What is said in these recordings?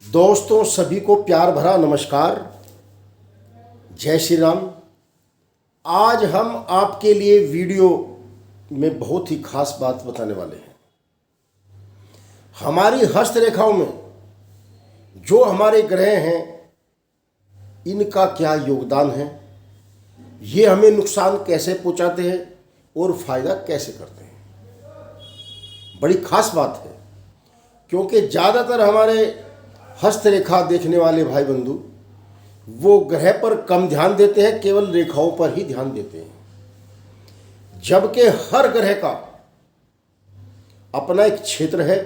दोस्तों सभी को प्यार भरा नमस्कार। जय श्री राम। आज हम आपके लिए वीडियो में बहुत ही खास बात बताने वाले हैं। हमारी हस्तरेखाओं में जो हमारे ग्रह हैं इनका क्या योगदान है, ये हमें नुकसान कैसे पहुंचाते हैं और फायदा कैसे करते हैं। बड़ी खास बात है क्योंकि ज़्यादातर हमारे हस्तरेखा देखने वाले भाई बंधु वो ग्रह पर कम ध्यान देते हैं, केवल रेखाओं पर ही ध्यान देते हैं। जबकि हर ग्रह का अपना एक क्षेत्र है,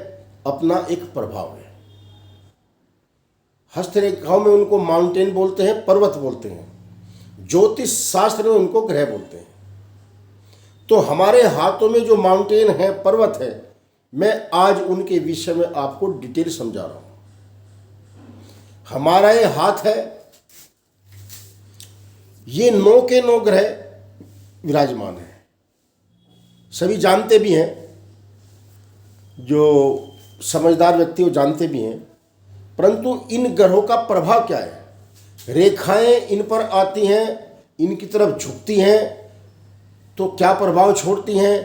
अपना एक प्रभाव है। हस्तरेखाओं में उनको माउंटेन बोलते हैं, पर्वत बोलते हैं। ज्योतिष शास्त्र में उनको ग्रह बोलते हैं। तो हमारे हाथों में जो माउंटेन है, पर्वत है, मैं आज उनके विषय में आपको डिटेल समझा रहा हूं। हमारा ये हाथ है, ये 9 के 9 ग्रह विराजमान है। सभी जानते भी हैं, जो समझदार व्यक्ति वो जानते भी हैं, परंतु इन ग्रहों का प्रभाव क्या है। रेखाएं इन पर आती हैं, इनकी तरफ झुकती हैं तो क्या प्रभाव छोड़ती हैं,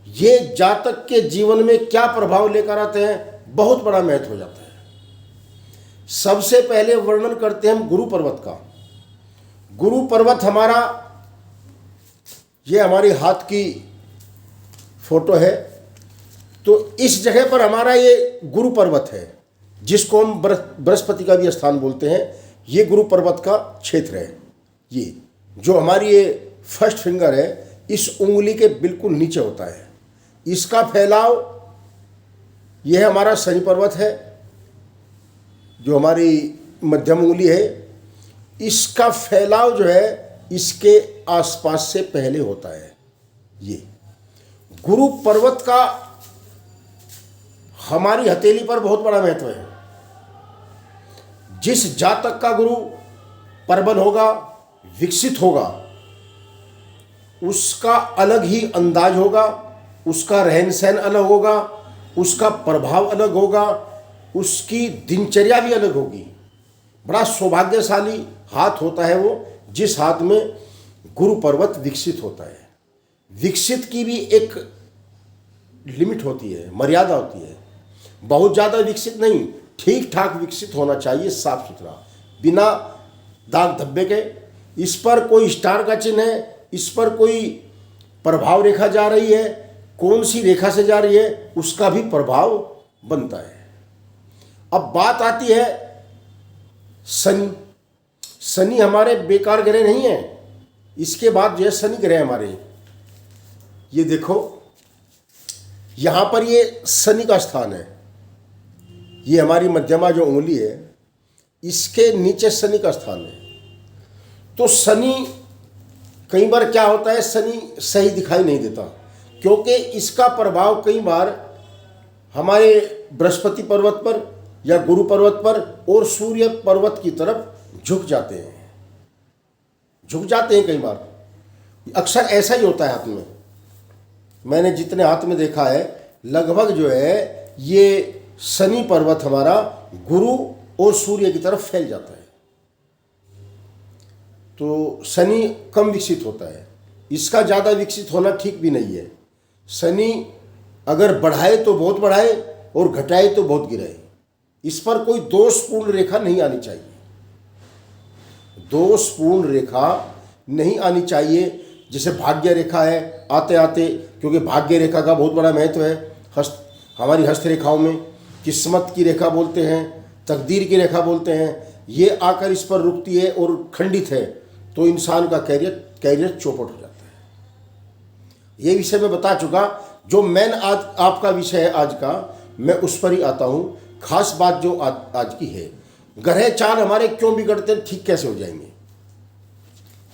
ये जातक के जीवन में क्या प्रभाव लेकर आते हैं, बहुत बड़ा महत्व हो जाता है। सबसे पहले वर्णन करते हैं हम गुरु पर्वत का। गुरु पर्वत हमारा, ये हमारी हाथ की फोटो है। तो इस जगह पर हमारा ये गुरु पर्वत है, जिसको हम बृहस्पति का भी स्थान बोलते हैं। ये गुरु पर्वत का क्षेत्र है। ये जो हमारी ये फर्स्ट फिंगर है, इस उंगली के बिल्कुल नीचे होता है। इसका फैलाव, यह हमारा शनि पर्वत है, जो हमारी मध्यम उंगली है। इसका फैलाव जो है इसके आसपास से पहले होता है। ये गुरु पर्वत का हमारी हथेली पर बहुत बड़ा महत्व है। जिस जातक का गुरु प्रबल होगा, विकसित होगा, उसका अलग ही अंदाज होगा, उसका रहन सहन अलग होगा, उसका प्रभाव अलग होगा, उसकी दिनचर्या भी अलग होगी। बड़ा सौभाग्यशाली हाथ होता है वो, जिस हाथ में गुरु पर्वत विकसित होता है। विकसित की भी एक लिमिट होती है, मर्यादा होती है। बहुत ज़्यादा विकसित नहीं, ठीक ठाक विकसित होना चाहिए, साफ सुथरा, बिना दाग धब्बे के। इस पर कोई स्टार का चिन्ह है, इस पर कोई प्रभाव रेखा जा रही है, कौन सी रेखा से जा रही है, उसका भी प्रभाव बनता है। अब बात आती है शनि। शनि हमारे बेकार ग्रह नहीं है। इसके बाद जो है शनि ग्रह हमारे, ये देखो यहाँ पर ये शनि का स्थान है। ये हमारी मध्यमा जो उंगली है, इसके नीचे शनि का स्थान है। तो शनि, कई बार क्या होता है, शनि सही दिखाई नहीं देता क्योंकि इसका प्रभाव कई बार हमारे बृहस्पति पर्वत पर या गुरु पर्वत पर और सूर्य पर्वत की तरफ झुक जाते हैं कई बार। अक्सर ऐसा ही होता है हाथ में। मैंने जितने हाथ में देखा है, लगभग जो है ये शनि पर्वत हमारा गुरु और सूर्य की तरफ फैल जाता है। तो शनि कम विकसित होता है। इसका ज़्यादा विकसित होना ठीक भी नहीं है। शनि अगर बढ़ाए तो बहुत बढ़ाए और घटाए तो बहुत गिराए। इस पर कोई दोषपूर्ण रेखा नहीं आनी चाहिए। दोषपूर्ण रेखा नहीं आनी चाहिए। जैसे भाग्य रेखा है, आते आते, क्योंकि भाग्य रेखा का बहुत बड़ा महत्व है हमारी हस्तरेखाओं में। किस्मत की रेखा बोलते हैं, तकदीर की रेखा बोलते हैं। ये आकर इस पर रुकती है और खंडित है तो इंसान का कैरियर चौपट हो जाता है। ये विषय मैं बता चुका। जो मेन आज आपका विषय है आज का, मैं उस पर ही आता हूँ। खास बात जो आज की है, ग्रह चाल हमारे क्यों बिगड़ते हैं, ठीक कैसे हो जाएंगे।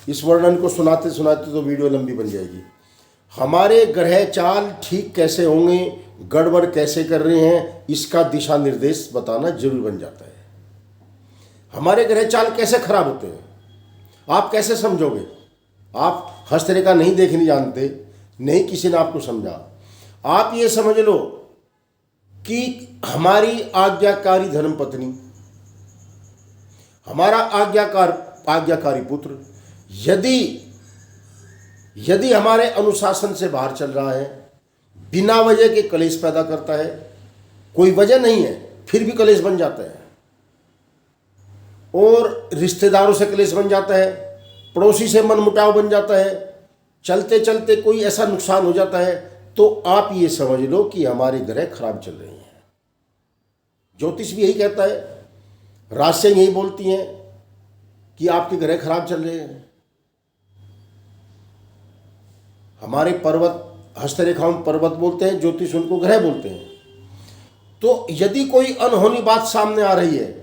इस वर्णन को सुनाते सुनाते तो वीडियो लंबी बन जाएगी। हमारे ग्रह चाल ठीक कैसे होंगे, गड़बड़ कैसे कर रहे हैं, इसका दिशा निर्देश बताना जरूर बन जाता है। हमारे ग्रह चाल कैसे खराब होते हैं, आप कैसे समझोगे। आप हस्तरेखा नहीं देखनी जानते, नहीं किसी ने आपको समझा। आप ये समझ लो कि हमारी आज्ञाकारी धर्मपत्नी हमारा आज्ञाकारी पुत्र यदि यदि हमारे अनुशासन से बाहर चल रहा है, बिना वजह के कलेश पैदा करता है, कोई वजह नहीं है फिर भी कलेश बन जाता है, और रिश्तेदारों से कलेश बन जाता है, पड़ोसी से मनमुटाव बन जाता है, चलते चलते कोई ऐसा नुकसान हो जाता है, तो आप ये समझ लो कि हमारे ग्रह खराब चल रहे हैं। ज्योतिष भी यही कहता है, राशियां यही बोलती हैं कि आपके ग्रह खराब चल रहे हैं। हमारे पर्वत हस्तरेखाओं में पर्वत बोलते हैं, ज्योतिष उनको ग्रह बोलते हैं। तो यदि कोई अनहोनी बात सामने आ रही है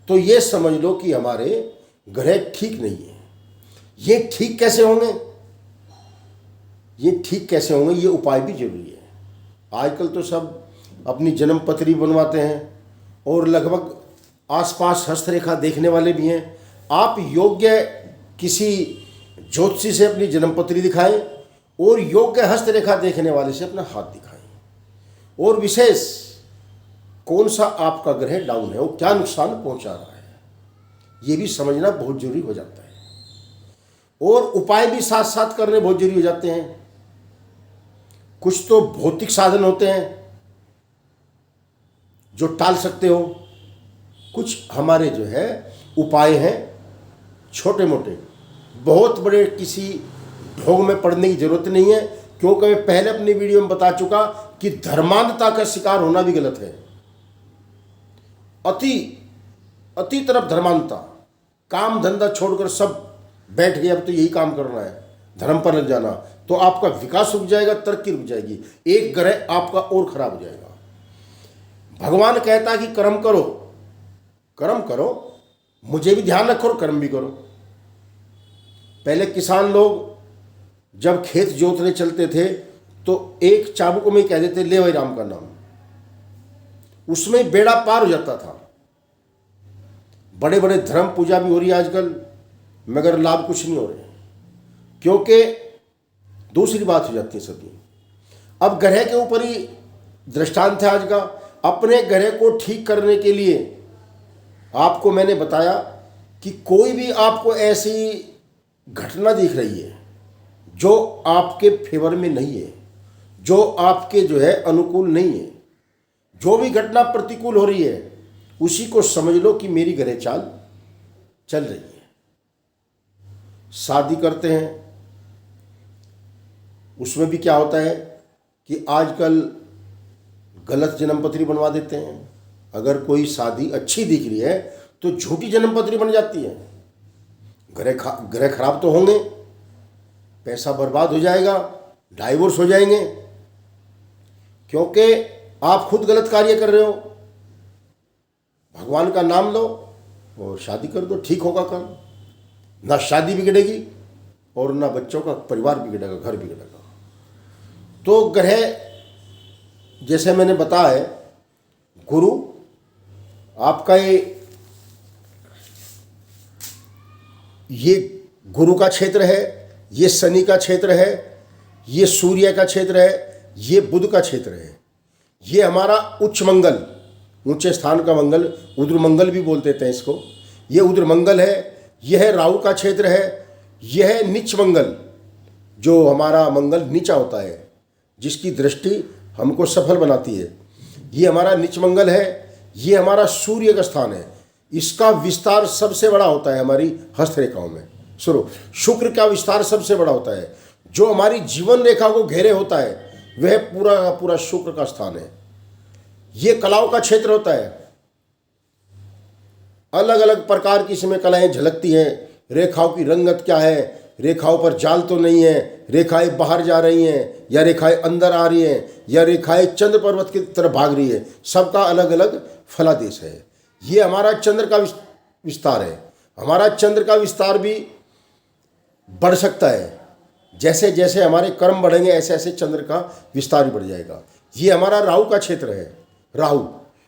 तो ये समझ लो कि हमारे ग्रह ठीक नहीं है। ये ठीक कैसे होंगे, ये ठीक कैसे होंगे, ये उपाय भी जरूरी है। आजकल तो सब अपनी जन्म पत्री बनवाते हैं और लगभग आसपास हस्तरेखा देखने वाले भी हैं। आप योग्य किसी ज्योतिषी से अपनी जन्म पत्री दिखाएं और योग्य हस्तरेखा देखने वाले से अपना हाथ दिखाएं, और विशेष कौन सा आपका ग्रह डाउन है, वो क्या नुकसान पहुंचा रहा है, ये भी समझना बहुत जरूरी हो जाता है। और उपाय भी साथ साथ करने बहुत जरूरी हो जाते हैं। कुछ तो भौतिक साधन होते हैं जो टाल सकते हो, कुछ हमारे जो है उपाय हैं छोटे मोटे। बहुत बड़े किसी ढोंग में पड़ने की जरूरत नहीं है, क्योंकि मैं पहले अपनी वीडियो में बता चुका कि धर्मांधता का शिकार होना भी गलत है। अति तरफ धर्मांधता, काम धंधा छोड़कर सब बैठ गए, अब तो यही काम करना है, धर्म पर लग जाना, तो आपका विकास रुक जाएगा, तरक्की रुक जाएगी, एक ग्रह आपका और खराब हो जाएगा। भगवान कहता है कि कर्म करो, कर्म करो, मुझे भी ध्यान रखो और कर्म भी करो। पहले किसान लोग जब खेत जोतने चलते थे तो एक चाबुक में कह देते ले भाई राम का नाम, उसमें बेड़ा पार हो जाता था। बड़े बड़े धर्म पूजा भी हो रही है आजकल, मगर लाभ कुछ नहीं हो रहे, क्योंकि दूसरी बात हो जाती है सभी। अब ग्रह के ऊपर ही दृष्टांत है आज का। अपने ग्रह को ठीक करने के लिए आपको मैंने बताया कि कोई भी आपको ऐसी घटना दिख रही है जो आपके फेवर में नहीं है, जो आपके जो है अनुकूल नहीं है, जो भी घटना प्रतिकूल हो रही है, उसी को समझ लो कि मेरी ग्रह चाल चल रही है। शादी करते हैं, उसमें भी क्या होता है कि आजकल गलत जन्मपत्री बनवा देते हैं। अगर कोई शादी अच्छी दिख रही है तो झूठी जन्मपत्री बन जाती है। ग्रह खराब तो होंगे, पैसा बर्बाद हो जाएगा, डाइवोर्स हो जाएंगे, क्योंकि आप खुद गलत कार्य कर रहे हो। भगवान का नाम लो और शादी कर दो, ठीक होगा काम। ना शादी बिगड़ेगी और ना बच्चों का परिवार बिगड़ेगा, घर बिगड़ेगा। तो ग्रह जैसे मैंने बताया है, गुरु आपका ये गुरु का क्षेत्र है, ये शनि का क्षेत्र है, ये सूर्य का क्षेत्र है, ये बुध का क्षेत्र है। ये हमारा उच्च मंगल, ऊंचे स्थान का मंगल, उद्र मंगल भी बोलते थे इसको, ये उद्र मंगल है। यह राहु का क्षेत्र है। यह है नीच मंगल, जो हमारा मंगल नीचा होता है, जिसकी दृष्टि हमको सफल बनाती है। ये हमारा नीच मंगल है। ये हमारा सूर्य का स्थान है। इसका विस्तार सबसे बड़ा होता है हमारी हस्तरेखाओं में। सुनो, शुक्र का विस्तार सबसे बड़ा होता है। जो हमारी जीवन रेखा को घेरे होता है वह पूरा का पूरा शुक्र का स्थान है। ये कलाओं का क्षेत्र होता है। अलग अलग प्रकार की इसमें कलाएं झलकती हैं। रेखाओं की रंगत क्या है, रेखाओं पर जाल तो नहीं है, रेखाएं बाहर जा रही हैं या रेखाएं अंदर आ रही हैं, या रेखाएं चंद्र पर्वत की तरफ भाग रही है, सबका अलग अलग फलादेश है। ये हमारा चंद्र का विस्तार है। हमारा चंद्र का विस्तार भी बढ़ सकता है। जैसे जैसे हमारे कर्म बढ़ेंगे ऐसे ऐसे चंद्र का विस्तार भी बढ़ जाएगा। ये हमारा राहु का क्षेत्र है। राहु,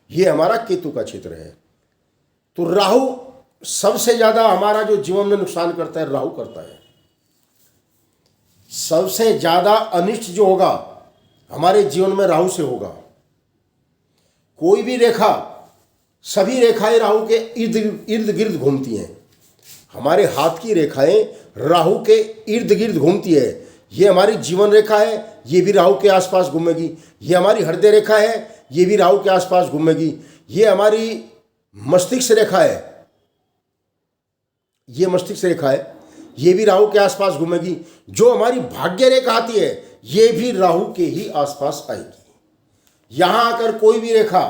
ये हमारा केतु का क्षेत्र है। तो राहु सबसे ज्यादा हमारा जो जीवन में नुकसान करता है, राहु करता है। सबसे ज्यादा अनिष्ट जो होगा हमारे जीवन में राहु से होगा। कोई भी रेखा सभी रेखाएं राहु के इर्द इर्द गिर्द घूमती हैं। हमारे हाथ की रेखाएं राहु के इर्द गिर्द घूमती है। ये हमारी जीवन रेखा है, ये भी राहु के आसपास घूमेगी। ये हमारी हृदय रेखा है, ये भी राहु के आसपास घूमेगी। ये हमारी मस्तिष्क रेखा है, ये मस्तिष्क रेखा है, ये भी राहु के आसपास घूमेगी। जो हमारी भाग्य रेखा आती है, ये भी राहु के ही आसपास आएगी। यहां आकर कोई भी रेखा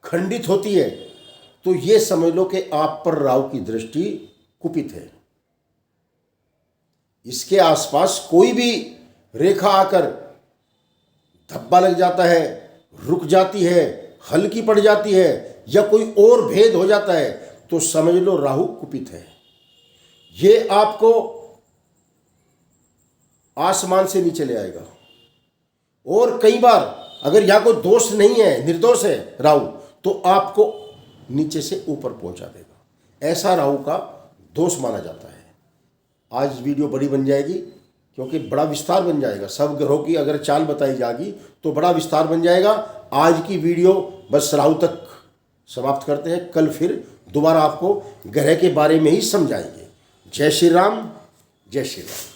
खंडित होती है तो ये समझ लो कि आप पर राहु की दृष्टि कुपित है। इसके आसपास कोई भी रेखा आकर धब्बा लग जाता है, रुक जाती है, हल्की पड़ जाती है या कोई और भेद हो जाता है तो समझ लो राहु कुपित है। ये आपको आसमान से नीचे ले आएगा। और कई बार अगर यहां कोई दोष नहीं है, निर्दोष है राहु, तो आपको नीचे से ऊपर पहुंचा देगा। ऐसा राहु का दोष माना जाता है। आज वीडियो बड़ी बन जाएगी क्योंकि बड़ा विस्तार बन जाएगा। सब ग्रहों की अगर चाल बताई जाएगी तो बड़ा विस्तार बन जाएगा। आज की वीडियो बस राहु तक समाप्त करते हैं। कल फिर दोबारा आपको ग्रह के बारे में ही समझाएंगे। जय श्री राम, जय श्री राम।